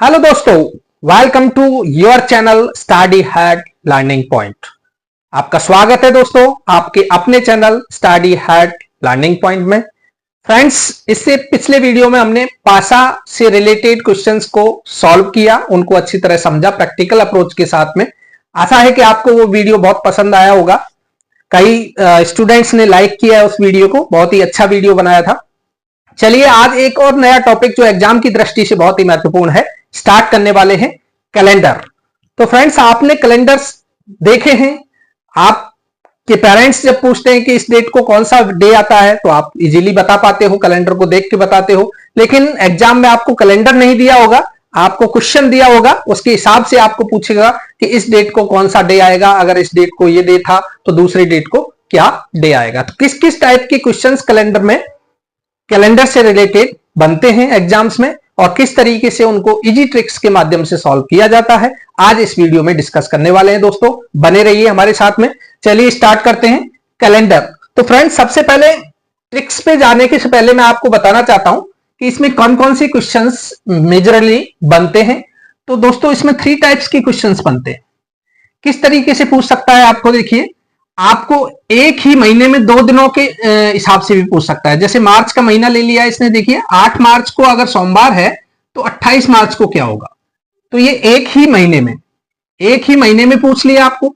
Hello दोस्तों, welcome to your channel study hat learning point. आपका स्वागत है दोस्तों आपके अपने channel study hat learning point में। फ्रेंड्स, इससे पिछले वीडियो में हमने पासा से रिलेटेड क्वेश्चंस को सॉल्व किया, उनको अच्छी तरह समझा प्रैक्टिकल अप्रोच के साथ में। आशा है कि आपको वो वीडियो बहुत पसंद आया होगा। कई स्टूडेंट्स ने लाइक किया है उस वीडियो को, बहुत ही अच्छा वीडियो बनाया था। चलिए आज एक और नया टॉपिक जो एग्जाम की दृष्टि से बहुत ही महत्वपूर्ण है स्टार्ट करने वाले हैं, कैलेंडर। तो फ्रेंड्स, आपने कैलेंडर्स देखे हैं। आपके पेरेंट्स जब पूछते हैं कि इस डेट को कौन सा डे आता है तो आप इजीली बता पाते हो, कैलेंडर को देख के बताते हो। लेकिन एग्जाम में आपको कैलेंडर नहीं दिया होगा, आपको क्वेश्चन दिया होगा, उसके हिसाब से आपको पूछेगा कि इस डेट को कौन सा डे आएगा, अगर इस डेट को ये डे था तो दूसरी डेट को क्या डे आएगा। तो किस किस टाइप के क्वेश्चन कैलेंडर से रिलेटेड बनते हैं एग्जाम्स में और किस तरीके से उनको इजी ट्रिक्स के माध्यम से सॉल्व किया जाता है, आज इस वीडियो में डिस्कस करने वाले हैं दोस्तों। बने रहिए हमारे साथ में। चलिए स्टार्ट करते हैं कैलेंडर। तो फ्रेंड्स, सबसे पहले ट्रिक्स पे जाने के से पहले मैं आपको बताना चाहता हूं कि इसमें कौन कौन से क्वेश्चंस मेजरली बनते हैं। तो दोस्तों, इसमें 3 टाइप्स के क्वेश्चंस बनते हैं। किस तरीके से पूछ सकता है आपको, देखिए, आपको एक ही महीने में 2 दिनों के हिसाब से भी पूछ सकता है। जैसे मार्च का महीना ले लिया इसने, देखिए 8 मार्च को अगर सोमवार है तो 28 मार्च को क्या होगा। तो ये एक ही महीने में पूछ लिया आपको।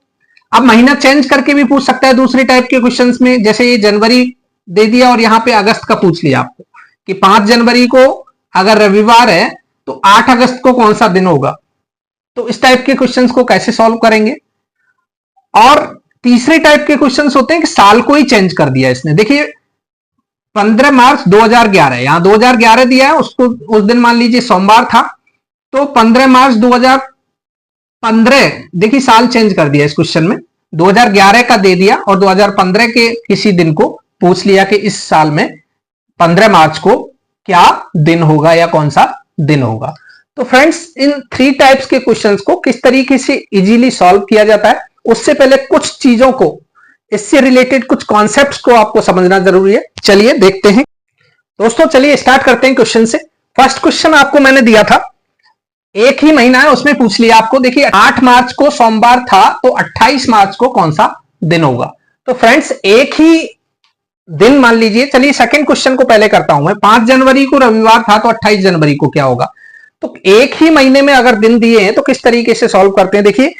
अब महीना चेंज करके भी पूछ सकता है दूसरे टाइप के क्वेश्चंस में। जैसे ये जनवरी दे दिया और यहां पे अगस्त का पूछ लिया आपको कि 5 जनवरी को अगर रविवार है तो 8 अगस्त को कौन सा दिन होगा। तो इस टाइप के क्वेश्चंस को कैसे सॉल्व करेंगे। और तीसरे टाइप के क्वेश्चंस होते हैं कि साल को ही चेंज कर दिया इसने। देखिए 15 मार्च 2011, यहां 2011 दिया है, उसको उस दिन मान लीजिए सोमवार था, तो 15 मार्च 2015, देखिए साल चेंज कर दिया इस क्वेश्चन में, 2011 का दे दिया और 2015 के किसी दिन को पूछ लिया कि इस साल में 15 मार्च को क्या दिन होगा या कौन सा दिन होगा। तो फ्रेंड्स, इन 3 टाइप्स के क्वेश्चंस को किस तरीके से इजीली सॉल्व किया जाता है, उससे पहले कुछ चीजों को, इससे रिलेटेड कुछ कॉन्सेप्ट्स को आपको समझना जरूरी है। चलिए देखते हैं दोस्तों। चलिए स्टार्ट करते हैं क्वेश्चन से। फर्स्ट क्वेश्चन आपको मैंने दिया था, एक ही महीना है उसमें पूछ लिया आपको। देखिए 8 मार्च को सोमवार था तो 28 मार्च को कौन सा दिन होगा। तो फ्रेंड्स, एक ही दिन मान लीजिए। चलिए सेकंड क्वेश्चन को पहले करता हूं मैं। 5 जनवरी को रविवार था तो 28 जनवरी को क्या होगा। तो एक ही महीने में अगर दिन दिए हैं तो किस तरीके से सॉल्व करते हैं। देखिए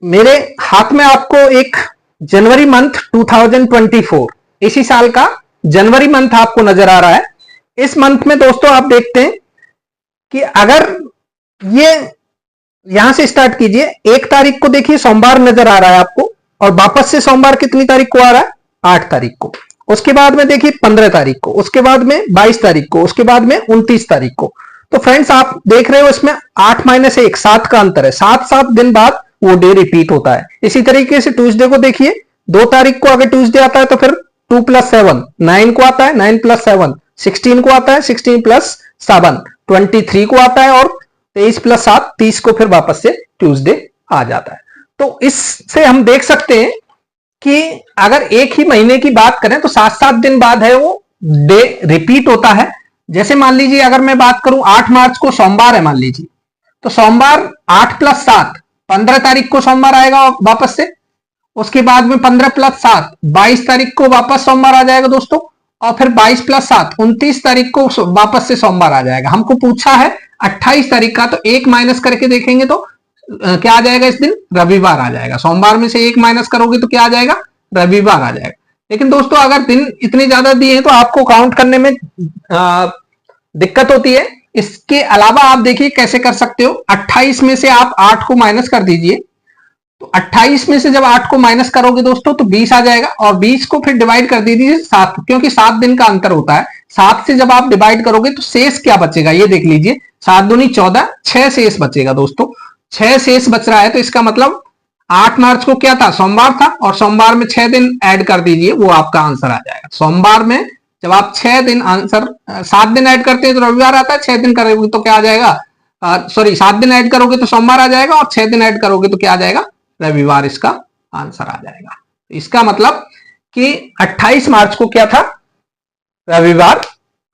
मेरे हाथ में आपको एक जनवरी मंथ 2024, इसी साल का जनवरी मंथ आपको नजर आ रहा है। इस मंथ में दोस्तों आप देखते हैं कि अगर ये यहां से स्टार्ट कीजिए, 1 तारीख को देखिए सोमवार नजर आ रहा है आपको, और वापस से सोमवार कितनी तारीख को आ रहा है, 8 तारीख को। उसके बाद में देखिए 15 तारीख को, उसके बाद में 22 तारीख को, उसके बाद में 29 तारीख को। तो फ्रेंड्स, आप देख रहे हो इसमें 8 - 1 7 का अंतर है। 7 दिन बाद वो डे रिपीट होता है। इसी तरीके से ट्यूसडे को देखिए, 2 तारीख को अगर ट्यूसडे आता है तो फिर 2 + 7 9 को आता है, 9 + 7 16 को आता है, 16 + 7 23 को आता है, और 23 + 7 30 को फिर वापस से ट्यूसडे आ जाता है। तो इससे हम देख सकते हैं कि अगर एक ही महीने की बात करें तो 7 दिन बाद है वो डे रिपीट होता है। जैसे मान लीजिए अगर मैं बात करूं 8 मार्च को सोमवार है मान लीजिए, तो सोमवार 8 + 7 15 तारीख को सोमवार आएगा वापस से। उसके बाद में 15 + 7 22 तारीख को वापस सोमवार आ जाएगा दोस्तों, और फिर 22 + 7 29 तारीख को वापस से सोमवार आ जाएगा। हमको पूछा है 28 तारीख का, तो 1 माइनस करके देखेंगे तो क्या आ जाएगा, इस दिन रविवार आ जाएगा। सोमवार में से 1 माइनस करोगे तो क्या आ जाएगा, रविवार आ जाएगा। लेकिन दोस्तों अगर दिन इतने ज्यादा दिए हैं तो आपको काउंट करने में दिक्कत होती है। इसके अलावा आप देखिए कैसे कर सकते हो। 28 में से आप 8 को माइनस कर दीजिए, तो 28 में से जब 8 को माइनस करोगे दोस्तों तो 20 आ जाएगा, और 20 को फिर डिवाइड कर दीजिए 7, क्योंकि 7 दिन का अंतर होता है। 7 से जब आप डिवाइड करोगे तो शेष क्या बचेगा, ये देख लीजिए, 7 दूनी 14, 6 शेष बचेगा दोस्तों। 6 शेष बच रहा है, तो इसका मतलब 8 मार्च को क्या था, सोमवार था, और सोमवार में 6 दिन ऐड कर दीजिए, वो आपका आंसर आ जाएगा। सोमवार में जब आप 6 दिन आंसर 7 दिन ऐड करते हैं तो रविवार आता है, 6 दिन करोगे तो क्या आ जाएगा, 7 दिन ऐड करोगे तो सोमवार आ जाएगा, और 6 दिन ऐड करोगे तो क्या आ जाएगा, रविवार इसका आंसर आ जाएगा। इसका मतलब कि 28 मार्च को क्या था, रविवार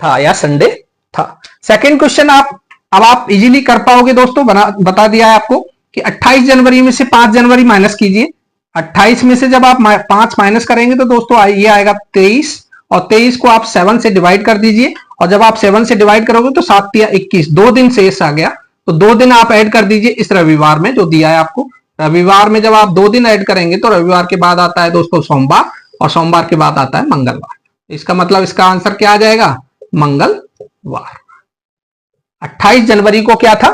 था या संडे था। सेकंड क्वेश्चन आप अब आप इजीली कर पाओगे दोस्तों, बता दिया है आपको कि 28 जनवरी में से 5 जनवरी माइनस कीजिए। 28 में से जब आप 5 माइनस करेंगे तो दोस्तों ये आएगा 23, और 23 को आप 7 से डिवाइड कर दीजिए, और जब आप 7 से डिवाइड करोगे तो 7 या 21, 2 दिन शेष आ गया, तो 2 दिन आप ऐड कर दीजिए इस रविवार में जो दिया है आपको। रविवार में जब आप 2 दिन ऐड करेंगे तो रविवार के बाद आता है दोस्तों सोमवार, और सोमवार के बाद आता है मंगलवार। इसका मतलब इसका आंसर क्या आ जाएगा? मंगलवार। 28 जनवरी को क्या था?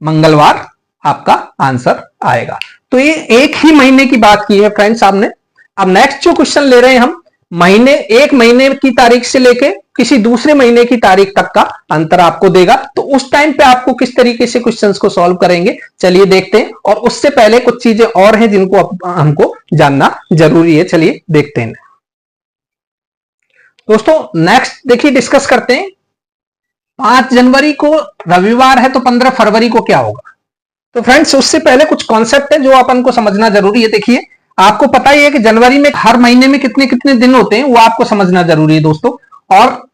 मंगलवार आपका आंसर आएगा। तो ये एक ही महीने की बात की है फ्रेंड्स आपने। अब नेक्स्ट जो क्वेश्चन ले रहे हैं हम, महीने, एक महीने की तारीख से लेके किसी दूसरे महीने की तारीख तक का अंतर आपको देगा, तो उस टाइम पे आपको किस तरीके से क्वेश्चंस को सॉल्व करेंगे, चलिए देखते हैं। और उससे पहले कुछ चीजें और हैं जिनको हमको जानना जरूरी है, चलिए देखते हैं दोस्तों। नेक्स्ट देखिए डिस्कस करते हैं। 5 जनवरी को रविवार है तो 15 फरवरी को क्या होगा? तो फ्रेंड्स उससे पहले कुछ कॉन्सेप्ट है जो अपन को समझना जरूरी है। देखिए आपको पता ही है कि जनवरी में हर महीने में कितने कितने दिन होते हैं, वो आपको समझना जरूरी है दोस्तों। और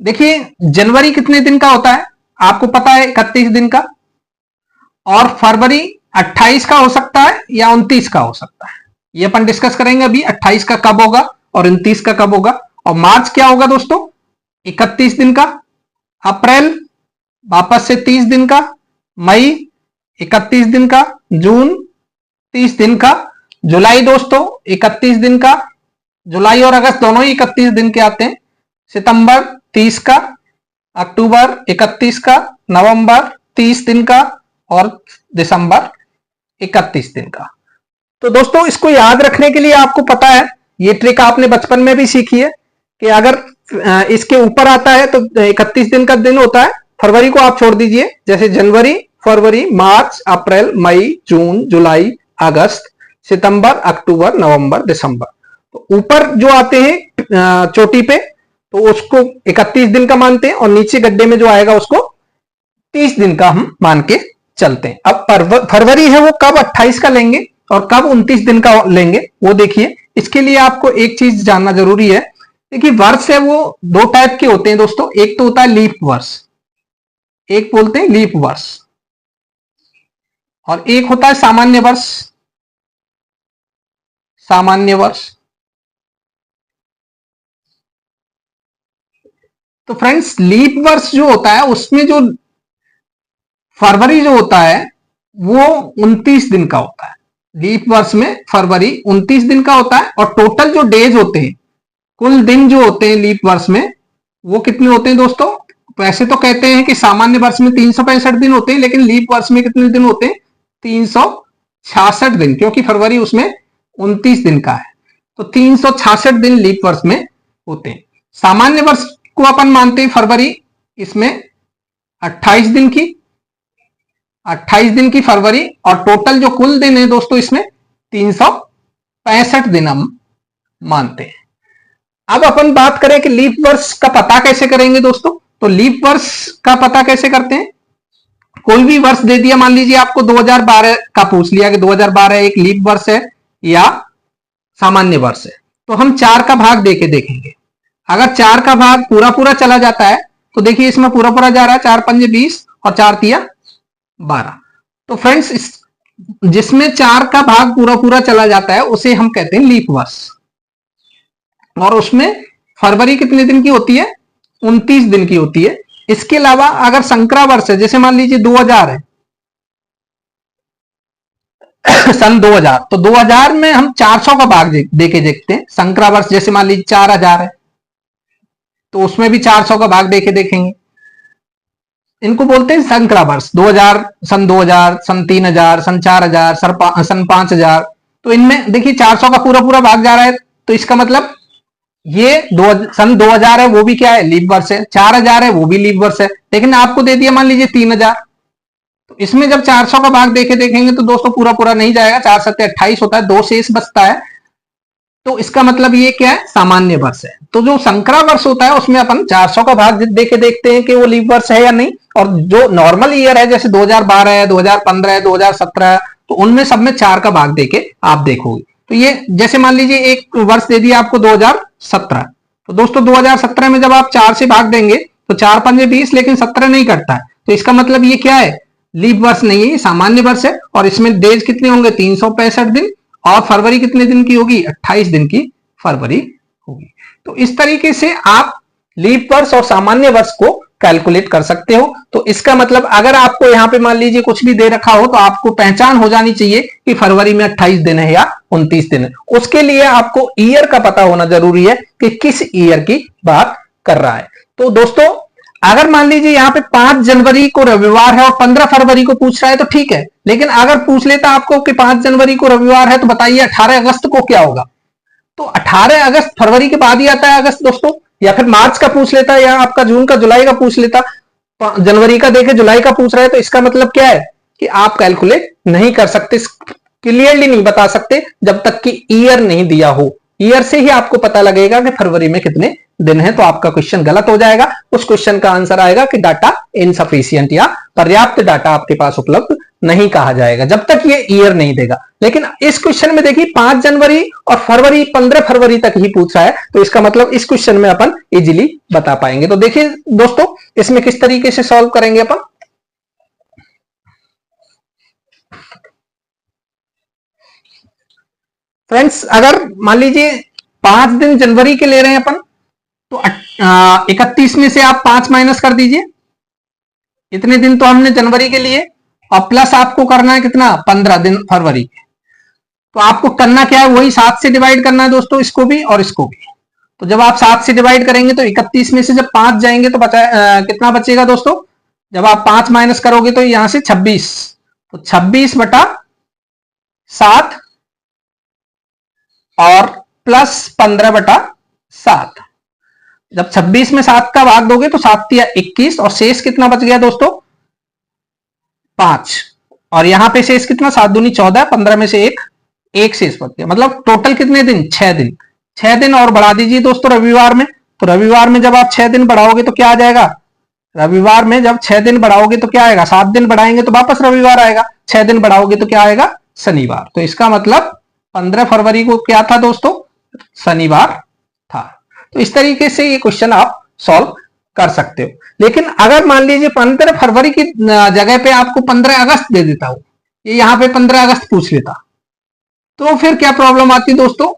देखिए जनवरी कितने दिन का होता है आपको पता है? 31 दिन का। और फरवरी 28 का हो सकता है या 29 का हो सकता है, ये अपन डिस्कस करेंगे अभी। 28 का कब होगा और 29 का कब होगा। और मार्च क्या होगा दोस्तों? 31 दिन का। अप्रैल वापस से 30 दिन का। मई 31 दिन का। जून 30 दिन का। जुलाई दोस्तों 31 दिन का। जुलाई और अगस्त दोनों ही 31 दिन के आते हैं। सितंबर 30 का। अक्टूबर 31 का। नवंबर 30 दिन का। और दिसंबर 31 दिन का। तो दोस्तों इसको याद रखने के लिए आपको पता है, ये ट्रिक आपने बचपन में भी सीखी है कि अगर इसके ऊपर आता है तो 31 दिन का दिन होता है। फरवरी को आप छोड़ दीजिए, जैसे जनवरी, फरवरी, मार्च, अप्रैल, मई, जून, जुलाई, अगस्त, सितंबर, अक्टूबर, नवंबर, दिसंबर। तो ऊपर जो आते हैं चोटी पे तो उसको 31 दिन का मानते हैं, और नीचे गड्ढे में जो आएगा उसको 30 दिन का हम मान के चलते हैं। अब फरवरी है वो कब 28 का लेंगे और कब 29 दिन का लेंगे वो देखिए। इसके लिए आपको एक चीज जानना जरूरी है। देखिए वर्ष है वो 2 टाइप के होते हैं दोस्तों। एक तो होता है लीप वर्ष, एक बोलते हैं लीप वर्ष, और एक होता है सामान्य वर्ष। सामान्य वर्ष। तो फ्रेंड्स लीप वर्ष जो होता है उसमें जो फरवरी जो होता है वो 29 दिन का होता है। लीप वर्ष में फरवरी 29 दिन का होता है, और टोटल जो डेज होते हैं, कुल दिन जो होते हैं लीप वर्ष में, वो कितने होते हैं दोस्तों? वैसे तो कहते हैं कि सामान्य वर्ष में 365 दिन होते हैं, लेकिन लीप वर्ष में कितने दिन होते हैं? 366 दिन, क्योंकि फरवरी उसमें 29 दिन का है। तो 366 दिन लीप वर्ष में होते हैं। सामान्य वर्ष को अपन मानते हैं फरवरी, इसमें 28 दिन की, 28 दिन की फरवरी, और टोटल जो कुल दिन है दोस्तों इसमें 365 दिन हम मानते हैं। अब अपन बात करें कि लीप वर्ष का पता कैसे करेंगे दोस्तों। तो लीप वर्ष का पता कैसे करते हैं? कोई भी वर्ष दे दिया, मान लीजिए आपको 2012 का पूछ लिया कि 2012 एक लीप वर्ष है या सामान्य वर्ष है, तो हम 4 का भाग देके देखेंगे। अगर 4 का भाग पूरा पूरा चला जाता है तो देखिए इसमें पूरा पूरा जा रहा है, 4 पंजे 20 और 4 तिया 12। तो फ्रेंड्स जिसमें 4 का भाग पूरा पूरा चला जाता है उसे हम कहते हैं लीप वर्ष। और उसमें फरवरी कितने दिन की होती है? 29 दिन की होती है। इसके अलावा अगर संक्रा वर्ष है, जैसे मान लीजिए 2000 है सन 2000, तो 2000 में हम 400 का भाग देके देखते हैं। संक्रा वर्ष जैसे मान लीजिए 4000 है तो उसमें भी 400 का भाग देके देखेंगे। इनको बोलते हैं संक्रा वर्ष। 2000, सन 2000, सन 3000, सन 4000, सन 5000। तो इनमें देखिए 400 का पूरा पूरा भाग जा रहा है, तो इसका मतलब ये सन 2000 है वो भी क्या है? लीप वर्ष है। 4000 है वो भी लीप वर्ष है। लेकिन आपको दे दिया मान लीजिए 3000, तो इसमें जब 400 का भाग देके देखेंगे तो दोस्तों पूरा पूरा नहीं जाएगा, 4 सत्ते 28 होता है, 2 शेष बचता है। तो इसका मतलब ये क्या है? सामान्य वर्ष है। तो जो संक्रा वर्ष होता है उसमें अपन 400 का भाग देके देखते हैं कि वो लीप वर्ष है या नहीं। और जो नॉर्मल ईयर है जैसे 2012 है, 2015 है, 2017 है, तो उनमें सब में 4 का भाग देके आप देखोगे। तो ये जैसे मान लीजिए एक वर्ष दे दिया आपको 2017, तो दोस्तों 2017 में जब आप 4 से भाग देंगे तो 4 पंजे 20, लेकिन 17 नहीं कटता है, तो इसका मतलब ये क्या है, लीप वर्ष नहीं है, सामान्य वर्ष है। और इसमें डेज कितने होंगे, 365 दिन। और फरवरी कितने दिन की होगी, 28 दिन की फरवरी होगी। तो इस तरीके से आप लीप वर्ष और सामान्य वर्ष को कैलकुलेट कर सकते हो। तो इसका मतलब अगर आपको यहाँ पे मान लीजिए कुछ भी दे रखा हो तो आपको पहचान हो जानी चाहिए कि फरवरी में 28 दिन है या 29 दिन है। उसके लिए आपको ईयर का पता होना जरूरी है कि किस ईयर की बात कर रहा है। तो दोस्तों अगर मान लीजिए यहाँ पे 5 जनवरी को रविवार है और 15 फरवरी को पूछ रहा है तो ठीक है, लेकिन अगर पूछ लेता आपको कि 5 जनवरी को रविवार है तो बताइए 18 अगस्त को क्या होगा। तो 18 अगस्त फरवरी के बाद ही आता है अगस्त दोस्तों, या फिर मार्च का पूछ लेता या आपका जून का, जुलाई का पूछ लेता, जनवरी का देखे जुलाई का पूछ रहा है, तो इसका मतलब क्या है कि आप कैलकुलेट नहीं कर सकते, क्लियरली नहीं बता सकते जब तक कि ईयर नहीं दिया हो। ईयर से ही आपको पता लगेगा कि फरवरी में कितने दिन है, तो आपका क्वेश्चन गलत हो जाएगा। उस क्वेश्चन का आंसर आएगा कि डाटा इनसफिशिएंट या पर्याप्त डाटा आपके पास उपलब्ध नहीं कहा जाएगा जब तक ये ईयर नहीं देगा। लेकिन इस क्वेश्चन में देखिए 5 जनवरी और फरवरी 15 फरवरी तक ही पूछा है, तो इसका मतलब इस क्वेश्चन में अपन इजीली बता पाएंगे। तो देखिए दोस्तों इसमें किस तरीके से सॉल्व करेंगे अपन। फ्रेंड्स अगर मान लीजिए 5 दिन जनवरी के ले रहे हैं अपन, तो 31 में से आप 5 माइनस कर दीजिए, इतने दिन तो हमने जनवरी के लिए, और प्लस आपको करना है कितना, 15 दिन फरवरी के। तो आपको करना क्या है, वही 7 से डिवाइड करना है दोस्तों, इसको भी और इसको भी। तो जब आप 7 से डिवाइड करेंगे तो 31 में से जब 5 जाएंगे तो कितना बचेगा दोस्तों, जब आप 5 माइनस करोगे तो यहां से 26, तो 26/7 और प्लस 15/7। जब 26 में 7 का भाग दोगे तो 7 या 21, और शेष कितना बच गया दोस्तों, 5। और यहां पे शेष कितना, 7 दूनी 14, 15 में से एक शेष बच गया। मतलब टोटल कितने दिन, 6 दिन। 6 दिन और बढ़ा दीजिए दोस्तों रविवार में। तो रविवार में जब आप 6 दिन बढ़ाओगे तो क्या आ जाएगा, रविवार में जब 6 दिन बढ़ाओगे तो क्या आएगा, 7 दिन बढ़ाएंगे तो वापस रविवार आएगा, 6 दिन बढ़ाओगे तो क्या आएगा, शनिवार। तो इसका मतलब 15 फरवरी को क्या था दोस्तों, शनिवार था। तो इस तरीके से ये क्वेश्चन आप सॉल्व कर सकते हो। लेकिन अगर मान लीजिए 15 फरवरी की जगह पे आपको 15 अगस्त दे देता हूं, ये यहां पे 15 अगस्त पूछ लेता, तो फिर क्या प्रॉब्लम आती दोस्तों,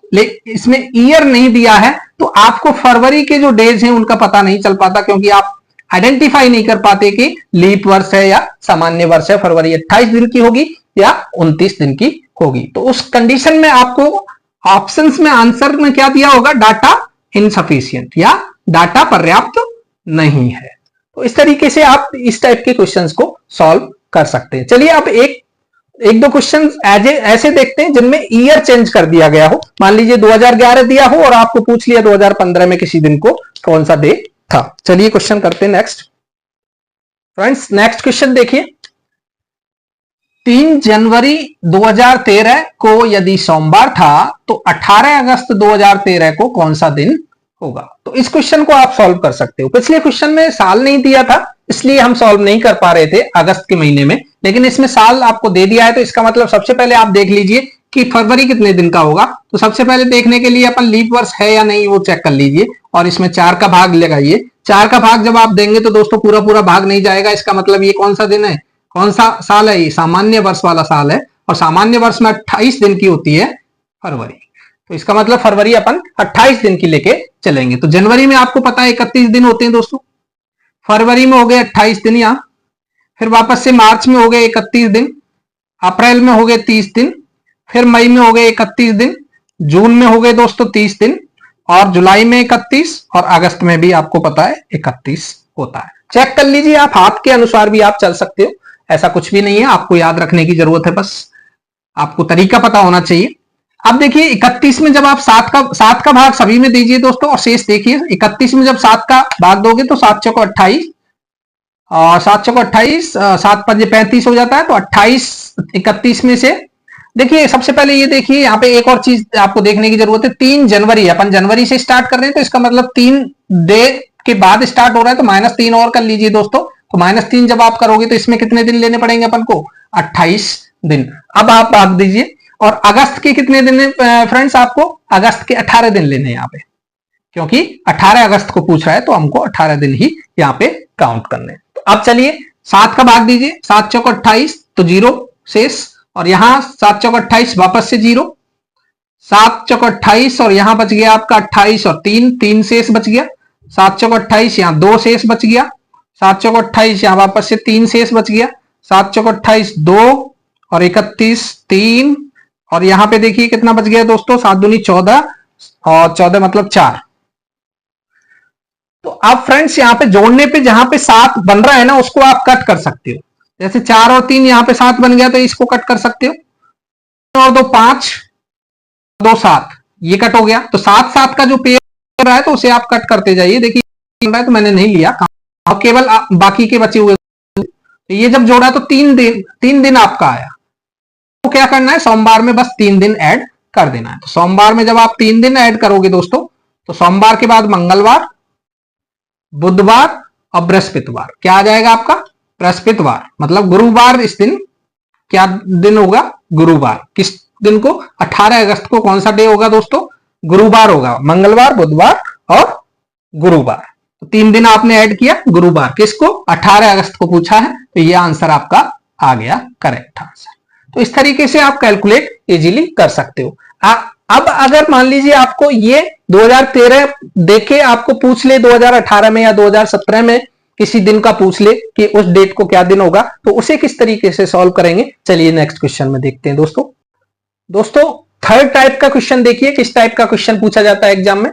इसमें ईयर नहीं दिया है तो आपको फरवरी के जो डेज हैं उनका पता नहीं चल पाता, क्योंकि आप आइडेंटिफाई नहीं कर पाते कि लीप वर्ष है या सामान्य वर्ष है, फरवरी 28 दिन की होगी या 29 दिन की होगी। तो उस कंडीशन में आपको ऑप्शंस में आंसर में क्या दिया होगा, डाटा इनसफिशिएंट या डाटा पर्याप्त नहीं है। तो इस तरीके से आप इस टाइप के क्वेश्चंस को सॉल्व कर सकते हैं। चलिए अब एक दो क्वेश्चन ऐसे देखते हैं जिनमें ईयर चेंज कर दिया गया हो। मान लीजिए 2011 दिया हो और आपको पूछ लिया 2015 में किसी दिन को कौन सा डे था। चलिए क्वेश्चन करते हैं नेक्स्ट। फ्रेंड्स नेक्स्ट क्वेश्चन देखिए, 3 जनवरी 2013 को यदि सोमवार था तो 18 अगस्त 2013 को कौन सा दिन होगा। तो इस क्वेश्चन को आप सॉल्व कर सकते हो। पिछले क्वेश्चन में साल नहीं दिया था इसलिए हम सॉल्व नहीं कर पा रहे थे अगस्त के महीने में, लेकिन इसमें साल आपको दे दिया है। तो इसका मतलब सबसे पहले आप देख लीजिए कि फरवरी कितने दिन का होगा। तो सबसे पहले देखने के लिए अपन लीप वर्ष है या नहीं वो चेक कर लीजिए, और इसमें 4 का भाग लगाइए। 4 का भाग जब आप देंगे तो दोस्तों पूरा पूरा भाग नहीं जाएगा। इसका मतलब ये कौन सा दिन है, कौन सा साल है, ये सामान्य वर्ष वाला साल है, और सामान्य वर्ष में 28 दिन की होती है फरवरी। तो इसका मतलब फरवरी अपन 28 दिन की लेके चलेंगे। तो जनवरी में आपको पता है 31 दिन होते हैं दोस्तों, फरवरी में हो गए 28 दिन, यहां फिर वापस से मार्च में हो गए 31 दिन, अप्रैल में हो गए 30 दिन, फिर मई में हो गए 31 दिन, जून में हो गए दोस्तों 30 दिन, और जुलाई में 31, और अगस्त में भी आपको पता है 31 होता है। चेक कर लीजिए आप, हाथ के अनुसार भी आप चल सकते हो, ऐसा कुछ भी नहीं है। आपको याद रखने की जरूरत है, बस आपको तरीका पता होना चाहिए। अब देखिए 31 में जब आप 7 का भाग सभी में दीजिए दोस्तों, और शेष देखिए 31 में जब 7 का भाग दोगे तो 7 चौको 28, और 7 चौको 28, 7 पंजे 35 हो जाता है। तो 28 31 में से देखिए सबसे पहले ये देखिए यहाँ पे एक और चीज आपको देखने की जरूरत है। 3 जनवरी, अपन जनवरी से स्टार्ट कर रहे हैं तो इसका मतलब 3 डे के बाद स्टार्ट हो रहा है, तो -3 और कर लीजिए दोस्तों। तो -3 जब आप करोगे तो इसमें कितने दिन लेने पड़ेंगे अपन को, 28 दिन। अब आप भाग दीजिए, और अगस्त के कितने दिन फ्रेंड्स, आपको अगस्त के 18 दिन लेने हैं यहाँ पे, क्योंकि 18 अगस्त को पूछ रहा है तो हमको 18 दिन ही यहाँ पे काउंट करने हैं। तो अब चलिए 7 का भाग दीजिए, 7 चौक 28 तो 0 शेष, और यहां 7 चौक 28 वापस से 0, 7 चौक 28 और यहां बच गया आपका 28 और 3 शेष बच गया, 7 चौक 28 यहां 2 शेष बच गया, 7 चौक 28 यहां वापस से 3 शेष बच गया, 7 चौक 28 2 और 31 3, और यहां पे देखिए कितना बच गया दोस्तों, 7 दूनी 14 और 14 मतलब 4। तो अब फ्रेंड्स यहां पे जोड़ने पे जहां पे 7 बन रहा है ना उसको आप कट कर सकते हो, जैसे 4 और 3 यहां पे 7 बन गया तो इसको कट कर सकते हो, और 2 5 2 7 ये कट हो गया, तो 7 7 का जो पेयर रहा है तो उसे आप कट करते जाइए। देखिए तो मैंने नहीं लिया, केवल बाकी के बचे हुए, तो ये जब जोड़ा तो 3 दिन आपका आया, तो क्या करना है, सोमवार में बस 3 दिन ऐड कर देना है। तो सोमवार में जब आप 3 दिन ऐड करोगे दोस्तों, तो सोमवार के बाद मंगलवार, बुधवार और बृहस्पतिवार, क्या आ जाएगा आपका, बृहस्पतिवार मतलब गुरुवार। इस दिन क्या दिन होगा, गुरुवार। किस दिन को, 18 अगस्त को कौन सा डे होगा दोस्तों, गुरुवार होगा, मंगलवार बुधवार और गुरुवार। तो 3 दिन आपने ऐड किया, गुरुवार किसको, 18 अगस्त को पूछा है, तो ये आंसर आपका आ गया करेक्ट आंसर। तो इस तरीके से आप कैलकुलेट इजीली कर सकते हो। अब अगर मान लीजिए आपको ये 2013 देके आपको पूछ ले 2018 में या 2017 में किसी दिन का पूछ ले कि उस डेट को क्या दिन होगा, तो उसे किस तरीके से सॉल्व करेंगे, चलिए नेक्स्ट क्वेश्चन में देखते हैं दोस्तों। थर्ड टाइप का क्वेश्चन देखिए, किस टाइप का क्वेश्चन पूछा जाता है एग्जाम में।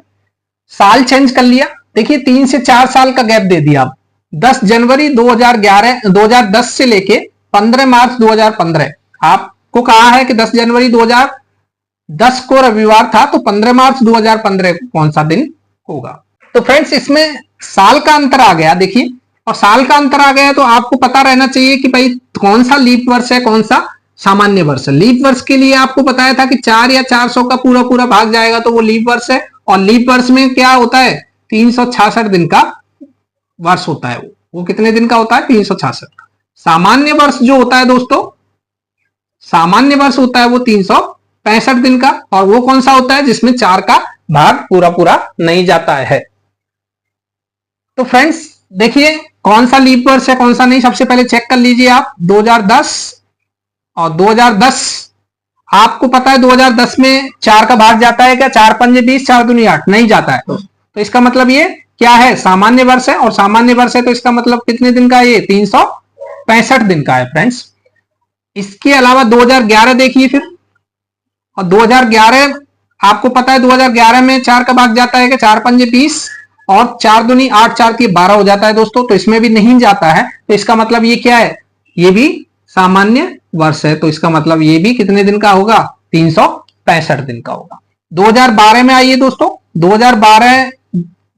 साल चेंज कर लिया, देखिए 3 से 4 साल का गैप दे दिया। 10 जनवरी 2010 से लेके 15 मार्च 2015, आपको कहा है कि 10 जनवरी 2010 को रविवार था, तो 15 मार्च 2015 को कौन सा दिन होगा। तो फ्रेंड्स इसमें साल का अंतर आ गया, देखिए, और साल का अंतर आ गया तो आपको पता रहना चाहिए कि भाई कौन सा लीप वर्ष है, कौन सा सामान्य वर्ष है। लीप वर्ष के लिए आपको बताया था कि 4 या 400 का पूरा भाग जाएगा तो वो लीप वर्ष है, और लीप वर्ष में क्या होता है, 366 दिन का वर्ष होता है। वो कितने दिन का होता है, 366। सामान्य वर्ष जो होता है दोस्तों, सामान्य वर्ष होता है वो 365 दिन का, और वो कौन सा होता है, जिसमें 4 का भाग पूरा नहीं जाता है। तो फ्रेंड्स देखिए कौन सा लीप वर्ष है कौन सा नहीं, सबसे पहले चेक कर लीजिए आप। 2010 और 2010 आपको पता है 2010 में 4 का भाग जाता है क्या, 4 पंजे 20, 4 दूनी 8, नहीं जाता है। तो इसका मतलब ये क्या है, सामान्य वर्ष है, और सामान्य वर्ष है तो इसका मतलब कितने दिन का है, ये 365 दिन का है फ्रेंड्स। इसके अलावा 2011 देखिए फिर, और 2011 आपको पता है 2011 में 4 का भाग जाता है कि 4 पंजे 20 और 4 दूनी 8, 4 की 12 हो जाता है दोस्तों, तो इसमें भी नहीं जाता है। तो इसका मतलब ये क्या है, ये भी सामान्य वर्ष है, तो इसका मतलब ये भी कितने दिन का होगा, 365 दिन का होगा। 2012 में आइए दोस्तों, 2012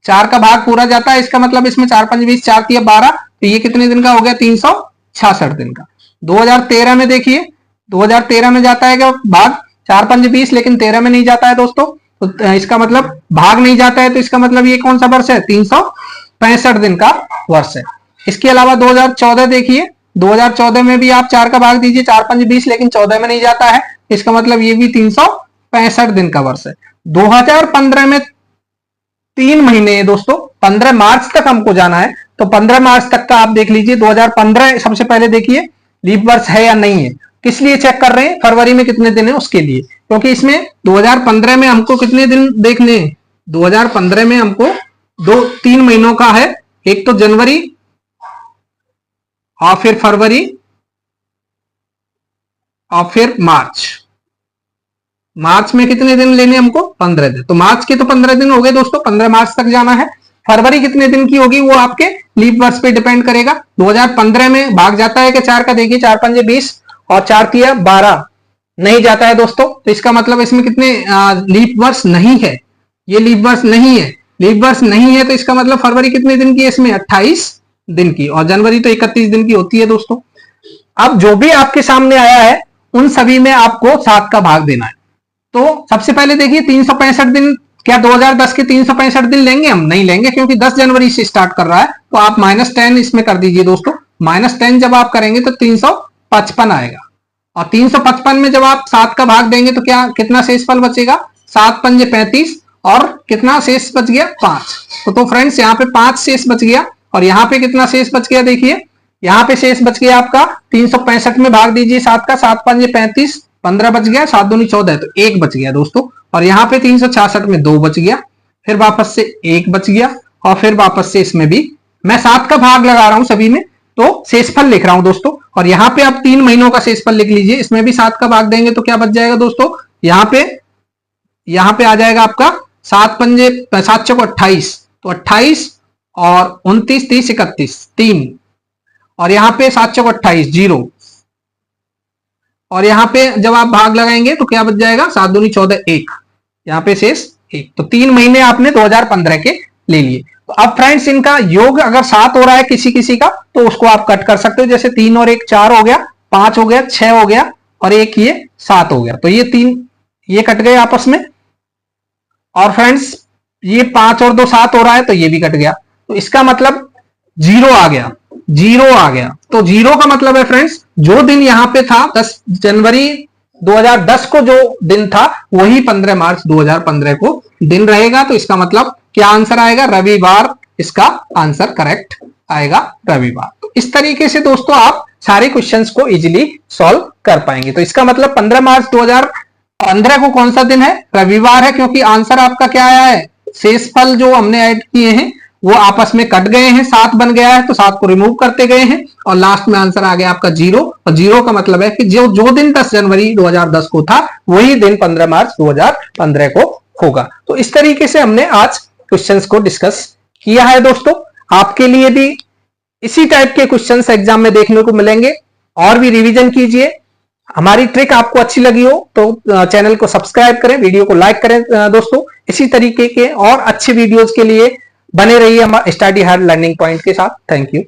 4 का भाग पूरा जाता है, इसका मतलब इसमें 4 पंजे 20, 4 की 12, तो ये कितने दिन का हो गया, 366 दिन का। 2013 में देखिए, 2013 में जाता है क्या भाग, 4 पंजे 20, लेकिन 13 में नहीं जाता है दोस्तों, तो इसका मतलब भाग नहीं जाता है, तो इसका मतलब ये कौन सा वर्ष है, 365 दिन का वर्ष है। इसके अलावा 2014 देखिए, 2014 में भी आप 4 का भाग दीजिए, 4 पंजे 20, लेकिन 14 में नहीं जाता है, इसका मतलब ये भी 365 दिन का वर्ष है। 2015 में 3 महीने दोस्तों, 15 मार्च तक हमको जाना है, तो 15 मार्च तक का आप देख लीजिए। 2015 सबसे पहले देखिए लीप वर्ष है या नहीं है, किस लिए चेक कर रहे हैं, फरवरी में कितने दिन है उसके लिए, क्योंकि इसमें 2015 में हमको कितने दिन देखने हैं, 2015 में हमको 3 महीनों का है, एक तो जनवरी और फिर फरवरी और फिर मार्च। मार्च में कितने दिन लेने हमको, 15 दिन, तो मार्च के तो 15 दिन हो गए दोस्तों, 15 मार्च तक जाना है। फरवरी कितने दिन की होगी वो आपके लीप वर्ष पे डिपेंड करेगा। 2015 में भाग जाता है कि 4 का, देखिए 4 पंजे 20 और 4 किया 12, नहीं जाता है दोस्तों, तो इसका मतलब इसमें कितने लीप वर्ष नहीं है, ये लीप वर्ष नहीं है। लीप वर्ष नहीं है तो इसका मतलब फरवरी कितने दिन की है, इसमें 28 दिन की, और जनवरी तो 31 दिन की होती है दोस्तों। अब जो भी आपके सामने आया है उन सभी में आपको 7 का भाग देना है। तो सबसे पहले देखिए 365 दिन, क्या 2010 के 365 दिन लेंगे, हम नहीं लेंगे, क्योंकि 10 जनवरी से स्टार्ट कर रहा है, तो आप -10 इसमें कर दीजिए दोस्तों। -10 जब आप करेंगे तो 355 आएगा, और 355 में जब आप 7 का भाग देंगे तो क्या कितना शेषफल बचेगा, 7 पंजे 35, और कितना शेष बच गया, 5। तो फ्रेंड्स यहाँ पे 5 शेष बच गया, और यहाँ पे कितना शेष बच गया देखिए यहाँ पे शेष बच गया आपका 365 में भाग दीजिए 7 का, 7 5 35, 15 बच गया, 7 दूनी 14, तो 1 बच गया दोस्तों। और यहाँ पे 366 में 2 बच गया, फिर वापस से 1 बच गया, और फिर वापस से इसमें भी मैं 7 का भाग लगा रहा हूं सभी में, तो शेषफल लिख रहा हूं दोस्तों। और यहाँ पे आप 3 महीनों का शेषफल लिख लीजिए, इसमें भी 7 का भाग देंगे तो क्या बच जाएगा दोस्तों, यहाँ पे आ जाएगा आपका 7 पंजे 7 चौको 28, तो 28 और 29 30 31 3, और यहाँ पे 7 चौको 28 0, और यहाँ पे जब आप भाग लगाएंगे तो क्या बच जाएगा 7 दूनी 14 1, यहाँ पे शेष 1। तो 3 महीने आपने 2015 के ले लिए। तो अब फ्रेंड्स इनका योग अगर 7 हो रहा है किसी किसी का, तो उसको आप कट कर सकते हो, जैसे 3 और 1 4 हो गया, 5 हो गया, 6 हो गया, और 1 ये 7 हो गया, तो ये 3 ये कट गए आपस में। और फ्रेंड्स ये 5 और 2 7 हो रहा है, तो ये भी कट गया, तो इसका मतलब 0 आ गया, 0 आ गया। तो 0 का मतलब है फ्रेंड्स जो दिन यहाँ पे था 10 जनवरी 2010 को जो दिन था वही 15 मार्च 2015 को दिन रहेगा। तो इसका मतलब क्या आंसर आएगा, रविवार, इसका आंसर करेक्ट आएगा रविवार। तो इस तरीके से दोस्तों आप सारे क्वेश्चंस को इजीली सॉल्व कर पाएंगे। तो इसका मतलब 15 मार्च 2015 को कौन सा दिन है, रविवार है, क्योंकि आंसर आपका क्या आया है, शेषफल जो हमने ऐड किए हैं वो आपस में कट गए हैं, 7 बन गया है, तो 7 को रिमूव करते गए हैं, और लास्ट में आंसर आ गया आपका 0। और 0 का मतलब है कि जो दिन 10 जनवरी 2010 को था वही दिन 15 मार्च 2015 को होगा। तो इस तरीके से हमने आज क्वेश्चंस को डिस्कस किया है दोस्तों। आपके लिए भी इसी टाइप के क्वेश्चंस एग्जाम में देखने को मिलेंगे, और भी रिवीजन कीजिए। हमारी ट्रिक आपको अच्छी लगी हो तो चैनल को सब्सक्राइब करें, वीडियो को लाइक करें दोस्तों। इसी तरीके के और अच्छे वीडियोस के लिए बने रहिए हमारे स्टडी हार्ड लर्निंग पॉइंट के साथ। Thank you.